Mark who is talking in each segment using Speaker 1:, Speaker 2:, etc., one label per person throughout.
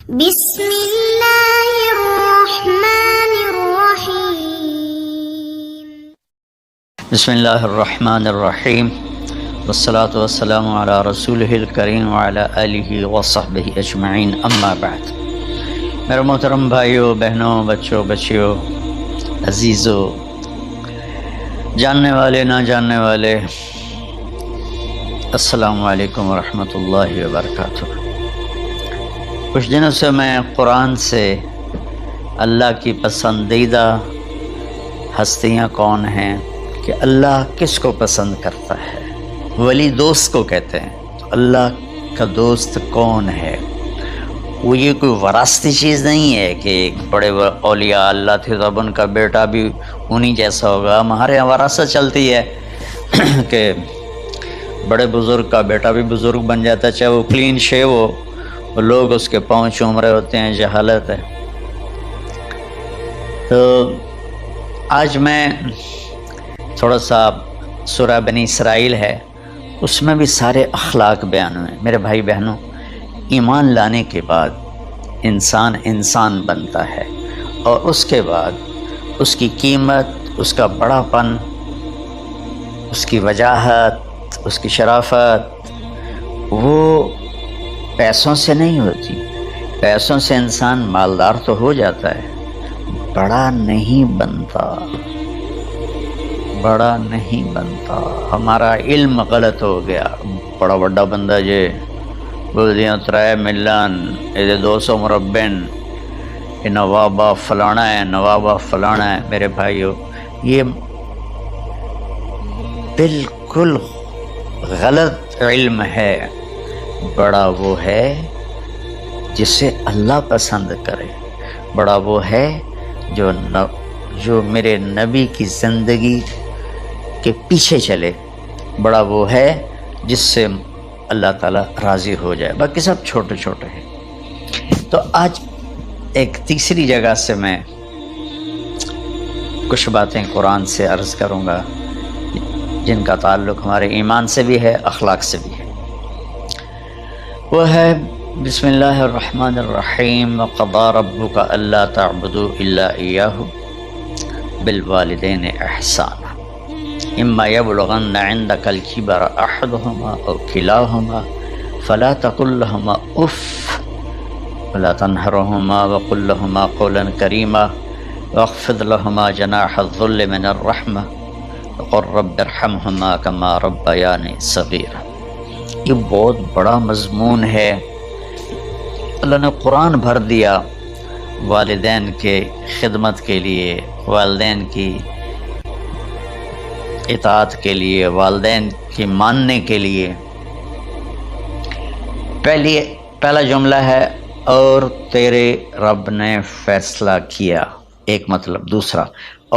Speaker 1: بسم اللہ الرحمن الرحیم۔
Speaker 2: بسم اللہ الرحمن الرحیم والصلاة والسلام علی رسولہ الکریم وعلی آلہ وصحبہ اجمعین، اما بعد۔ میرے محترم بھائیوں، بہنوں، بچوں، بچیوں، عزیزوں، جاننے والے، نہ جاننے والے، السلام علیکم ورحمۃ اللہ وبرکاتہ۔ کچھ دنوں سے میں قرآن سے اللہ کی پسندیدہ ہستیاں کون ہیں، کہ اللہ کس کو پسند کرتا ہے، ولی دوست کو کہتے ہیں۔ تو اللہ کا دوست کون ہے؟ وہ یہ کوئی وراثتی چیز نہیں ہے کہ بڑے اولیاء اللہ تھے تو اب ان کا بیٹا بھی انہی جیسا ہوگا۔ ہمارے یہاں وراثت چلتی ہے کہ بڑے بزرگ کا بیٹا بھی بزرگ بن جاتا ہے، چاہے وہ کلین شیو ہو، وہ لوگ اس کے پاؤں چوم رہے ہوتے ہیں، جہالت ہے۔ تو آج میں تھوڑا سا سورہ بنی اسرائیل ہے، اس میں بھی سارے اخلاق بیان ہوئے۔ میرے بھائی بہنوں، ایمان لانے کے بعد انسان بنتا ہے، اور اس کے بعد اس کی قیمت، اس کا بڑا پن، اس کی وجاہت، اس کی شرافت وہ پیسوں سے نہیں ہوتی۔ پیسوں سے انسان مالدار تو ہو جاتا ہے، بڑا نہیں بنتا، بڑا نہیں بنتا۔ ہمارا علم غلط ہو گیا۔ بڑا بڑا بندہ جے بولدیاں 3 ملن، یہ 200 مربن، یہ نوابہ فلانا ہے، نوابہ فلانا ہے۔ میرے بھائیو، یہ بالکل غلط علم ہے۔ بڑا وہ ہے جسے اللہ پسند کرے، بڑا وہ ہے جو میرے نبی کی زندگی کے پیچھے چلے، بڑا وہ ہے جس سے اللہ تعالیٰ راضی ہو جائے، باقی سب چھوٹے چھوٹے ہیں۔ تو آج ایک تیسری جگہ سے میں کچھ باتیں قرآن سے عرض کروں گا، جن کا تعلق ہمارے ایمان سے بھی ہے، اخلاق سے بھی ہے۔ وہ ہے بسم اللہ الرحمن الرحیم، وَقَضَىٰ رَبُّكَ أَلَّا تَعْبُدُوا إِلَّا إِيَّاهُ بِالْوَالِدَيْنِ إِحْسَانًا إِمَّا يَبْلُغَنَّ عِندَكَ الْكِبَرَ أَحَدُهُمَا أَوْ كِلَاهُمَا فَلَا تَقُل لَّهُمَا أُفٍّ وَلَا تَنْهَرْهُمَا وَقُل لَّهُمَا قَوْلًا كَرِيمًا وَاخْفِضْ لَهُمَا جَنَاحَ الذُّلِّ مِنَ الرَّحْمَةِ وَقُل رَّبِّ ارْحَمْهُمَا كَمَا رَبَّيَانِي صَغِيرًا۔ یہ بہت بڑا مضمون ہے۔ اللہ نے قرآن بھر دیا والدین کے خدمت کے لیے، والدین کی اطاعت کے لیے، والدین کی ماننے کے لیے۔ پہلا جملہ ہے اور تیرے رب نے فیصلہ کیا، ایک مطلب۔ دوسرا،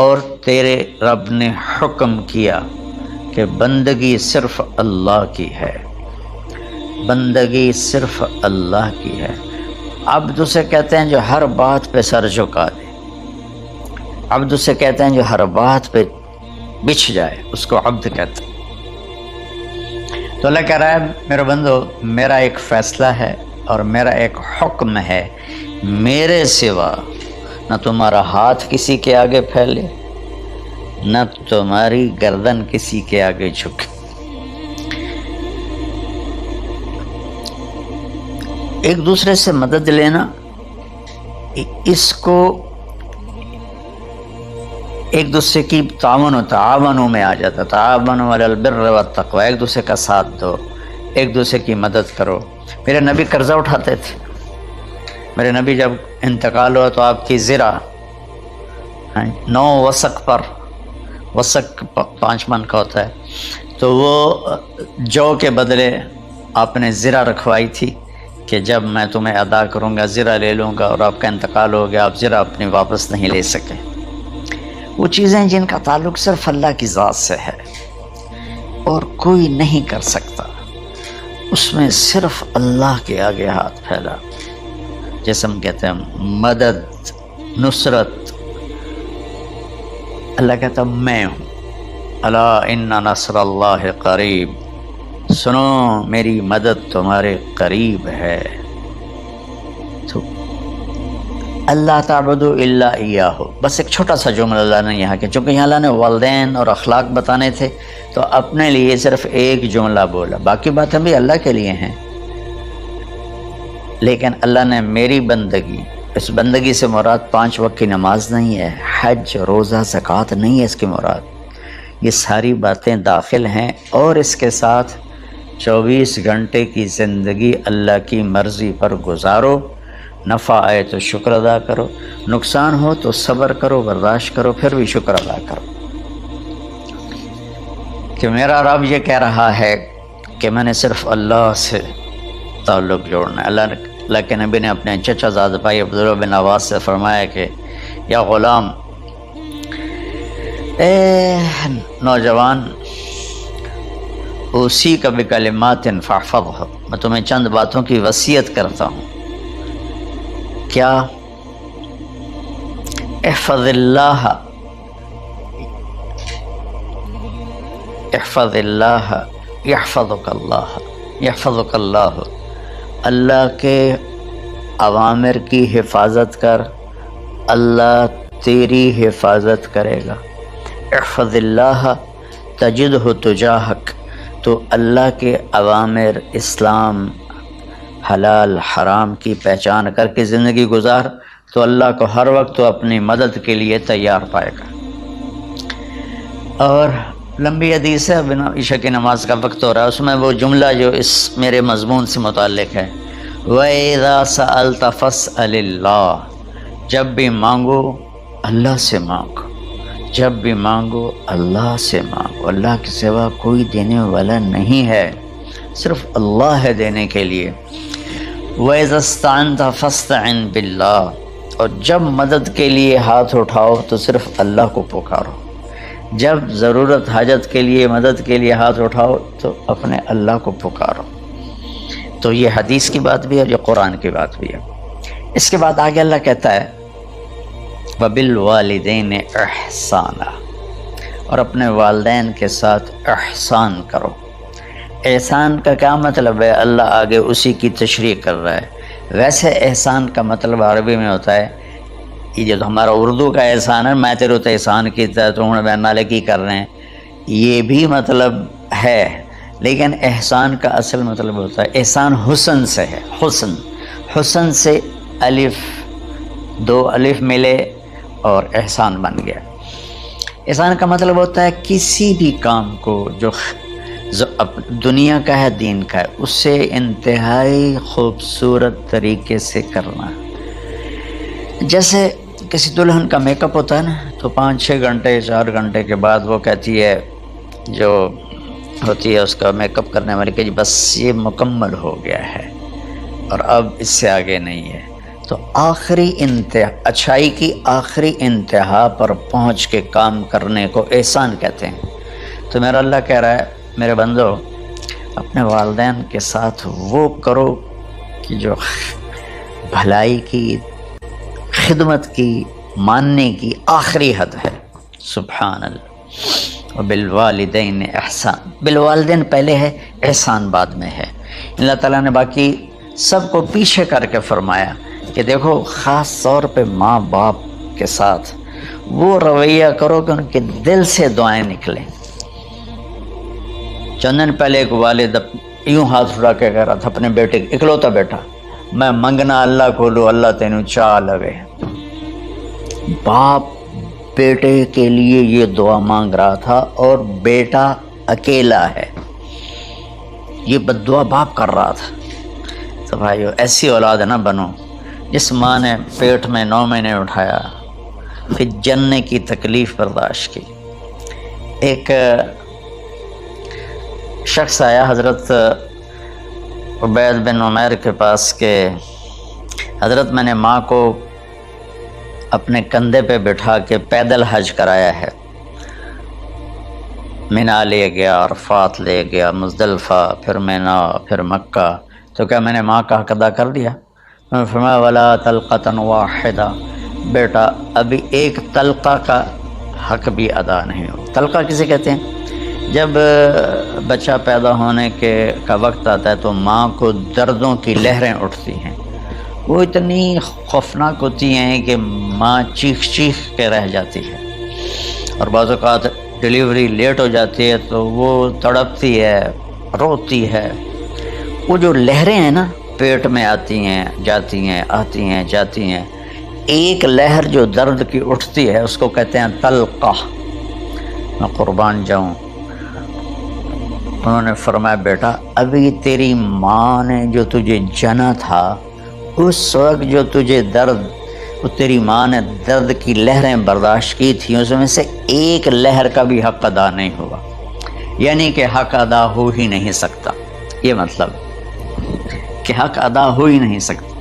Speaker 2: اور تیرے رب نے حکم کیا کہ بندگی صرف اللہ کی ہے، بندگی صرف اللہ کی ہے۔ عبد اسے کہتے ہیں جو ہر بات پہ سر جھکا دے، عبد اسے کہتے ہیں جو ہر بات پہ بچھ جائے، اس کو عبد کہتے ہیں۔ تو اللہ کہہ رہا ہے میرے بندو، میرا ایک فیصلہ ہے اور میرا ایک حکم ہے، میرے سوا نہ تمہارا ہاتھ کسی کے آگے پھیلے، نہ تمہاری گردن کسی کے آگے جھکے۔ ایک دوسرے سے مدد لینا، اس کو ایک دوسرے کی تعاونوں میں آ جاتا، تعاونوا علی البر والتقوی، ایک دوسرے کا ساتھ دو، ایک دوسرے کی مدد کرو۔ میرے نبی قرضہ اٹھاتے تھے۔ میرے نبی جب انتقال ہوا تو آپ کی زرہ 9 وسق پر، وسق 5 من کا ہوتا ہے، تو وہ جو کے بدلے آپ نے زرہ رکھوائی تھی کہ جب میں تمہیں ادا کروں گا زرہ لے لوں گا، اور آپ کا انتقال ہو گیا، آپ زرہ اپنی واپس نہیں لے سکے۔ وہ چیزیں جن کا تعلق صرف اللہ کی ذات سے ہے اور کوئی نہیں کر سکتا، اس میں صرف اللہ کے آگے ہاتھ پھیلا، جیسے ہم کہتے ہیں مدد، نصرت۔ اللہ کہتا میں ہوں، الا ان نصر اللہ قریب، سنو میری مدد تمہارے قریب ہے۔ تو اللہ تعبدوا الا ایاہ، بس ایک چھوٹا سا جملہ اللہ نے یہاں کے، چونکہ یہاں اللہ نے والدین اور اخلاق بتانے تھے تو اپنے لیے صرف ایک جملہ بولا، باقی باتیں بھی اللہ کے لیے ہیں، لیکن اللہ نے میری بندگی، اس بندگی سے مراد 5 وقت کی نماز نہیں ہے، حج، روزہ، زکوٰۃ نہیں ہے اس کی مراد، یہ ساری باتیں داخل ہیں، اور اس کے ساتھ 24 گھنٹے کی زندگی اللہ کی مرضی پر گزارو، نفع آئے تو شکر ادا کرو، نقصان ہو تو صبر کرو، برداشت کرو، پھر بھی شکر ادا کرو کہ میرا رب یہ کہہ رہا ہے کہ میں نے صرف اللہ سے تعلق جوڑنا ہے۔ اللہ کے نبی نے اپنے چچا زاد بھائی عبداللہ بن عباس سے فرمایا کہ یا غلام، اے نوجوان، اسی کا بکلمات فاحفظھا، میں تمہیں چند باتوں کی وصیت کرتا ہوں، کیا؟ احفظ اللہ، احفظ اللہ یحفظک اللہ، یحفظک اللہ، اللہ کے اوامر کی حفاظت کر، اللہ تیری حفاظت کرے گا۔ احفظ اللہ تجدہ تجاہک، تو اللہ کے اوامر، اسلام، حلال حرام کی پہچان کر کے زندگی گزار تو اللہ کو ہر وقت تو اپنی مدد کے لیے تیار پائے گا۔ اور لمبی حدیث ہے، بنا عشاء کی نماز کا وقت ہو رہا ہے، اس میں وہ جملہ جو اس میرے مضمون سے متعلق ہے، وَإِذَا سَأَلْتَ فَاسْأَلِ اللَّهِ، جب بھی مانگو اللہ سے مانگو، جب بھی مانگو اللہ سے مانگو، اللہ کے سوا کوئی دینے والا نہیں ہے، صرف اللہ ہے دینے کے لیے۔ وَإِذَا اسْتَعَنْتَ فَاسْتَعِنْ بِاللَّهِ، اور جب مدد کے لیے ہاتھ اٹھاؤ تو صرف اللہ کو پکارو، جب ضرورت حاجت کے لیے، مدد کے لیے ہاتھ اٹھاؤ تو اپنے اللہ کو پکارو۔ تو یہ حدیث کی بات بھی ہے، یہ قرآن کی بات بھی ہے۔ اس کے بعد آگے اللہ کہتا ہے وَبِالْوَالِدَيْنِ إِحْسَانًا، اور اپنے والدین کے ساتھ احسان کرو۔ احسان کا کیا مطلب ہے؟ اللہ آگے اسی کی تشریح کر رہا ہے۔ ویسے احسان کا مطلب عربی میں ہوتا ہے، یہ جو ہمارا اردو کا احسان ہے، میں تیرے تو احسان کیتا ہے، تو بے نالے کی کر رہے ہیں، یہ بھی مطلب ہے، لیکن احسان کا اصل مطلب ہوتا ہے، احسان حسن سے ہے، حسن، حسن سے الف، 2 الف ملے اور احسان بن گیا۔ احسان کا مطلب ہوتا ہے کسی بھی کام کو جو دنیا کا ہے، دین کا ہے، اس سے انتہائی خوبصورت طریقے سے کرنا۔ جیسے کسی دلہن کا میک اپ ہوتا ہے نا، تو 5-6 گھنٹے 4 گھنٹے کے بعد وہ کہتی ہے، جو ہوتی ہے اس کا میک اپ کرنے والی، کہ جی بس یہ مکمل ہو گیا ہے اور اب اس سے آگے نہیں ہے۔ تو آخری انتہا، اچھائی کی آخری انتہا پر پہنچ کے کام کرنے کو احسان کہتے ہیں۔ تو میرا اللہ کہہ رہا ہے میرے بندو، اپنے والدین کے ساتھ وہ کرو کہ جو بھلائی کی، خدمت کی، ماننے کی آخری حد ہے۔ سبحان اللہ۔ وبالوالدین احسان، بالوالدین پہلے ہے، احسان بعد میں ہے۔ اللہ تعالیٰ نے باقی سب کو پیچھے کر کے فرمایا کہ دیکھو خاص طور پہ ماں باپ کے ساتھ وہ رویہ کرو کہ ان کے دل سے دعائیں نکلیں۔ چند دن پہلے ایک والد یوں ہاتھ اٹھا کے کہہ رہا تھا اپنے بیٹے، اکلوتا بیٹا، میں منگنا اللہ کو لو، اللہ تینوں چاہ لگے۔ باپ بیٹے کے لیے یہ دعا مانگ رہا تھا، اور بیٹا اکیلا ہے، یہ بد دعا باپ کر رہا تھا۔ تو بھائیو، ایسی اولاد نہ بنو جس ماں نے پیٹ میں 9 مہینے اٹھایا، پھر جننے کی تکلیف برداشت کی۔ ایک شخص آیا حضرت عبید بن عمیر کے پاس کہ حضرت میں نے ماں کو اپنے کندھے پہ بٹھا کے پیدل حج کرایا ہے، مینا لے گیا، عرفات لے گیا، مزدلفہ، پھر مینا، پھر مکہ، تو کیا میں نے ماں کا حق ادا کر دیا؟ میں نے فرمایا ولا طلقۃ واحدہ، بیٹا ابھی ایک طلقہ کا حق بھی ادا نہیں ہو۔ طلقہ کسے کہتے ہیں؟ جب بچہ پیدا ہونے کا وقت آتا ہے تو ماں کو دردوں کی لہریں اٹھتی ہیں، وہ اتنی خوفناک ہوتی ہیں کہ ماں چیخ چیخ کے رہ جاتی ہے، اور بعض اوقات ڈیلیوری لیٹ ہو جاتی ہے تو وہ تڑپتی ہے، روتی ہے۔ وہ جو لہریں ہیں نا پیٹ میں آتی ہیں جاتی ہیں، آتی ہیں جاتی ہیں، ایک لہر جو درد کی اٹھتی ہے اس کو کہتے ہیں طلقہ۔ میں قربان جاؤں، انہوں نے فرمایا بیٹا ابھی تیری ماں نے جو تجھے جنا تھا اس وقت جو تجھے درد، وہ تیری ماں نے درد کی لہریں برداشت کی تھیں، اس میں سے ایک لہر کا بھی حق ادا نہیں ہوا، یعنی کہ حق ادا ہو ہی نہیں سکتا۔ یہ مطلب کہ حق ادا ہو ہی نہیں سکتا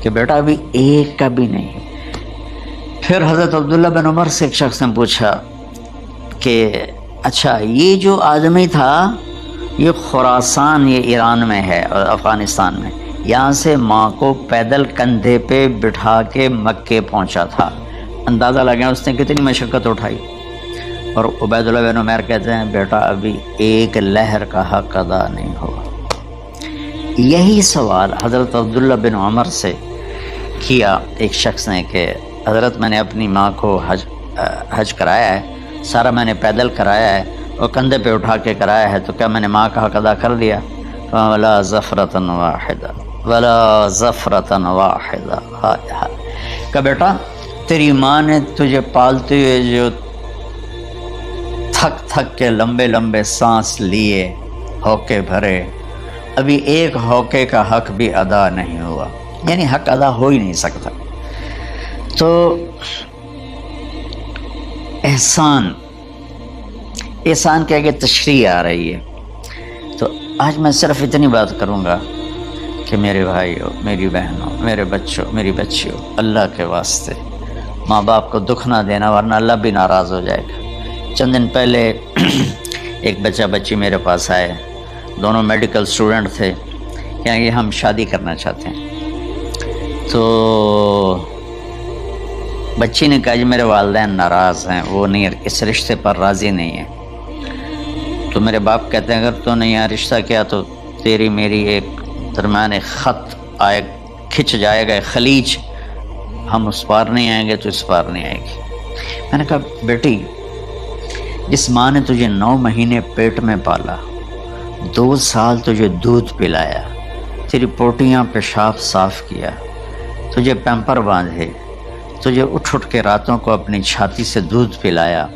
Speaker 2: کہ بیٹا ابھی ایک کا بھی نہیں۔ پھر حضرت عبداللہ بن عمر سے ایک شخص نے پوچھا کہ اچھا یہ جو آدمی تھا یہ خراسان، یہ ایران میں ہے اور افغانستان میں، یہاں سے ماں کو پیدل کندھے پہ بٹھا کے مکے پہنچا تھا، اندازہ لگا اس نے کتنی مشقت اٹھائی۔ اور عبید اللہ بن عمر کہتے ہیں بیٹا ابھی ایک لہر کا حق ادا نہیں ہوا۔ یہی سوال حضرت عبداللہ بن عمر سے کیا ایک شخص نے کہ حضرت میں نے اپنی ماں کو حج کرایا ہے، سارا میں نے پیدل کرایا ہے اور کندھے پہ اٹھا کے کرایا ہے، تو کیا میں نے ماں کا حق ادا کر دیا؟ ولا ظفرۃ واحدہ ولا ظفرۃ واحدہ۔ کہ بیٹا تیری ماں نے تجھے پالتے ہوئے جو تھک تھک کے لمبے لمبے سانس لیے، ہوکے بھرے، ابھی ایک ہوکے کا حق بھی ادا نہیں ہوا، یعنی حق ادا ہو ہی نہیں سکتا۔ تو احسان کے آگے تشریح آ رہی ہے۔ تو آج میں صرف اتنی بات کروں گا کہ میرے بھائیوں، میری بہنوں، میرے بچوں، میری بچیوں، اللہ کے واسطے ماں باپ کو دکھ نہ دینا ورنہ اللہ بھی ناراض ہو جائے گا۔ چند دن پہلے ایک بچہ بچی میرے پاس آئے، دونوں میڈیکل اسٹوڈنٹ تھے، یعنی ہم شادی کرنا چاہتے ہیں۔ تو بچی نے کہا جی میرے والدین ناراض ہیں، وہ نہیں، اس رشتے پر راضی نہیں ہیں۔ تو میرے باپ کہتے ہیں اگر تو نے یہاں رشتہ کیا تو تیری میری ایک درمیان خط آئے، کھچ جائے گا خلیج، ہم اس پار نہیں آئیں گے تو اس پار نہیں آئے گی۔ میں نے کہا بیٹی جس ماں نے تجھے 9 مہینے پیٹ میں پالا، 2 سال تجھے دودھ پلایا، تیری پوٹیاں پیشاب صاف کیا، تجھے پیمپر باندھے، تجھے اٹھ اٹھ کے راتوں کو اپنی چھاتی سے دودھ پلایا،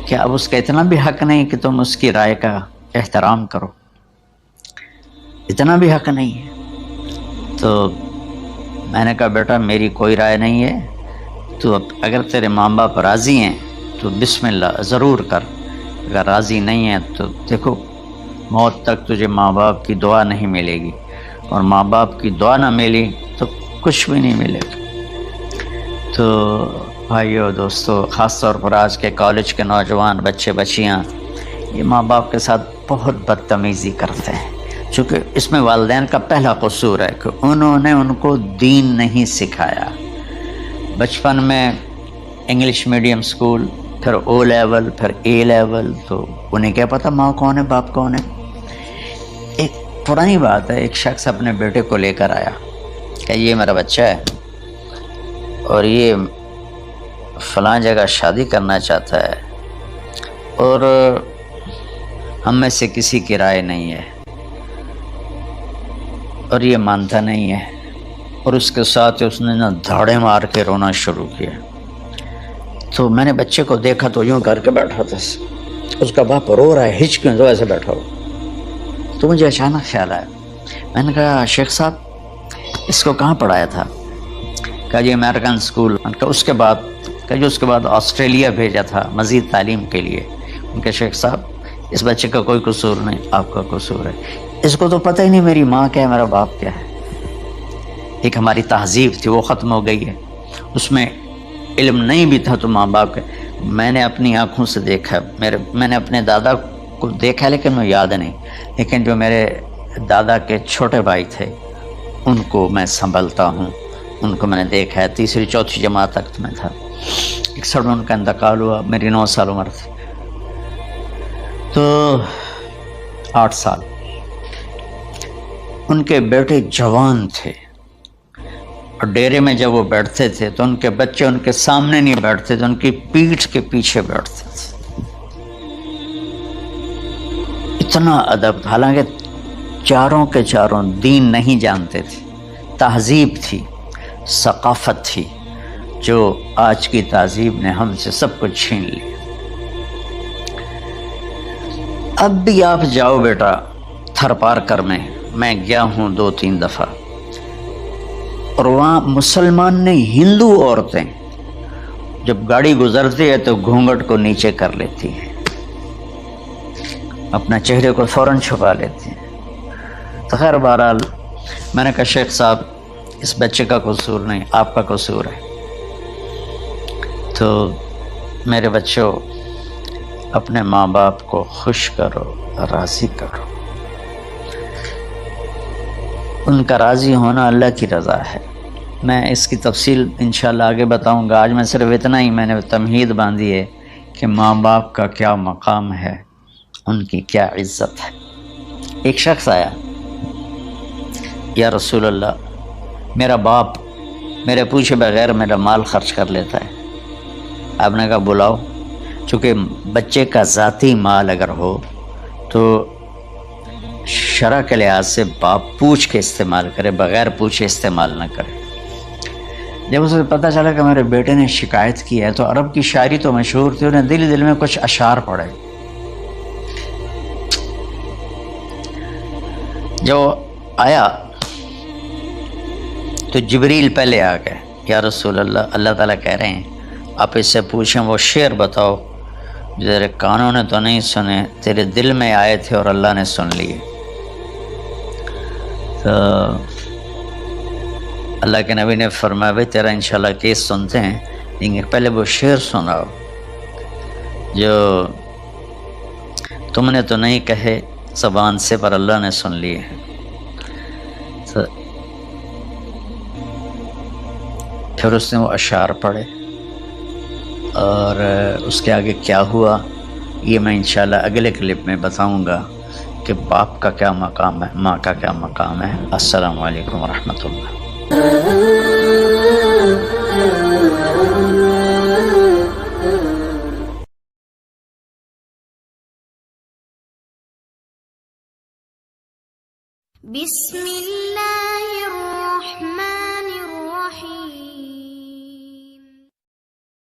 Speaker 2: کیا اب اس کا اتنا بھی حق نہیں کہ تم اس کی رائے کا احترام کرو؟ اتنا بھی حق نہیں ہے؟ تو میں نے کہا بیٹا میری کوئی رائے نہیں ہے، تو اگر تیرے ماں باپ راضی ہیں تو بسم اللہ ضرور کر، اگر راضی نہیں ہیں تو دیکھو موت تک تجھے ماں باپ کی دعا نہیں ملے گی، اور ماں باپ کی دعا نہ ملی تو کچھ بھی نہیں ملے گا۔ تو بھائیو دوستو، خاص طور پر آج کے کالج کے نوجوان بچے بچیاں یہ ماں باپ کے ساتھ بہت بدتمیزی کرتے ہیں، چونکہ اس میں والدین کا پہلا قصور ہے کہ انہوں نے ان کو دین نہیں سکھایا۔ بچپن میں انگلش میڈیم اسکول، پھر او لیول، پھر اے لیول، تو انہیں کیا پتہ ماں کون ہے باپ کون ہے۔ ایک پرانی بات ہے، ایک شخص اپنے بیٹے کو لے کر آیا کہ یہ میرا بچہ ہے اور یہ فلاں جگہ شادی کرنا چاہتا ہے اور ہم میں سے کسی کی رائے نہیں ہے اور یہ مانتا نہیں ہے، اور اس کے ساتھ اس نے نا دھاڑے مار کے رونا شروع کیا۔ تو میں نے بچے کو دیکھا تو یوں کر کے بیٹھا تھا، اس کا باپ رو رہا ہے، ہچ کیوں تو ایسے بیٹھا ہو۔ تو مجھے اچانک خیال آیا، میں نے کہا شیخ صاحب اس کو کہاں پڑھایا تھا؟ کہا جی امریکن اسکول۔ اس کے بعد آسٹریلیا بھیجا تھا مزید تعلیم کے لیے۔ ان کے شیخ صاحب اس بچے کا کوئی قصور نہیں، آپ کا قصور ہے، اس کو تو پتہ ہی نہیں میری ماں کیا ہے میرا باپ کیا ہے۔ ایک ہماری تہذیب تھی وہ ختم ہو گئی ہے، اس میں علم نہیں بھی تھا تو ماں باپ کے۔ میں نے اپنی آنکھوں سے دیکھا، میں نے اپنے دادا کو دیکھا لیکن میں یاد نہیں، لیکن جو میرے دادا کے چھوٹے بھائی تھے ان کو میں سنبھلتا ہوں، ان کو میں نے دیکھا ہے، 3ری 4تھی جماعت تک میں تھا۔ 61 میں ان کا انتقال ہوا، میری 9 سال عمر تھی، تو 8 سال۔ ان کے بیٹے جوان تھے، اور ڈیرے میں جب وہ بیٹھتے تھے تو ان کے بچے ان کے سامنے نہیں بیٹھتے تھے، ان کی پیٹھ کے پیچھے بیٹھتے تھے. اتنا ادب، حالانکہ چاروں کے چاروں دین نہیں جانتے تھے، تہذیب تھی، ثقافت تھی، جو آج کی تہذیب نے ہم سے سب کچھ چھین لیا. اب بھی آپ جاؤ بیٹا تھر پارکر میں گیا ہوں 2-3 دفعہ، اور وہاں مسلمان نے ہندو عورتیں جب گاڑی گزرتی ہے تو گھونگھٹ کو نیچے کر لیتی ہیں، اپنا چہرے کو فوراً چھپا لیتی ہیں. تو خیر بہرحال میں نے کہا شیخ صاحب اس بچے کا قصور نہیں، آپ کا قصور ہے. تو میرے بچوں، اپنے ماں باپ کو خوش کرو، راضی کرو. ان کا راضی ہونا اللہ کی رضا ہے. میں اس کی تفصیل انشاءاللہ آگے بتاؤں گا. آج میں صرف اتنا ہی میں نے تمہید باندھی ہے کہ ماں باپ کا کیا مقام ہے، ان کی کیا عزت ہے. ایک شخص آیا، یا رسول اللہ میرا باپ میرے پوچھے بغیر میرا مال خرچ کر لیتا ہے. آپ نے کہا بلاؤ. چونکہ بچے کا ذاتی مال اگر ہو تو شرع کے لحاظ سے باپ پوچھ کے استعمال کرے، بغیر پوچھے استعمال نہ کرے. جب اسے پتہ چلا کہ میرے بیٹے نے شکایت کی ہے، تو عرب کی شاعری تو مشہور تھی، انہیں دل میں کچھ اشعار پڑھے. جو آیا تو جبریل پہلے آ گئے، یا رسول اللہ، اللہ تعالیٰ کہہ رہے ہیں آپ اس سے پوچھیں وہ شعر بتاؤ جو تیرے کانوں نے تو نہیں سنے، تیرے دل میں آئے تھے اور اللہ نے سن لیے. تو اللہ کے نبی نے فرمایا بھائی تیرا انشاءاللہ کیس سنتے ہیں، لیکن پہلے وہ شعر سناؤ جو تم نے تو نہیں کہے زبان سے پر اللہ نے سن لیے ہیں. تو پھر اس نے وہ اشعار پڑھے، اور اس کے آگے کیا ہوا یہ میں انشاءاللہ اگلے کلپ میں بتاؤں گا کہ باپ کا کیا مقام ہے، ماں کا کیا مقام ہے. السلام علیکم ورحمۃ اللہ.
Speaker 1: بسم الله الرحمن الرحيم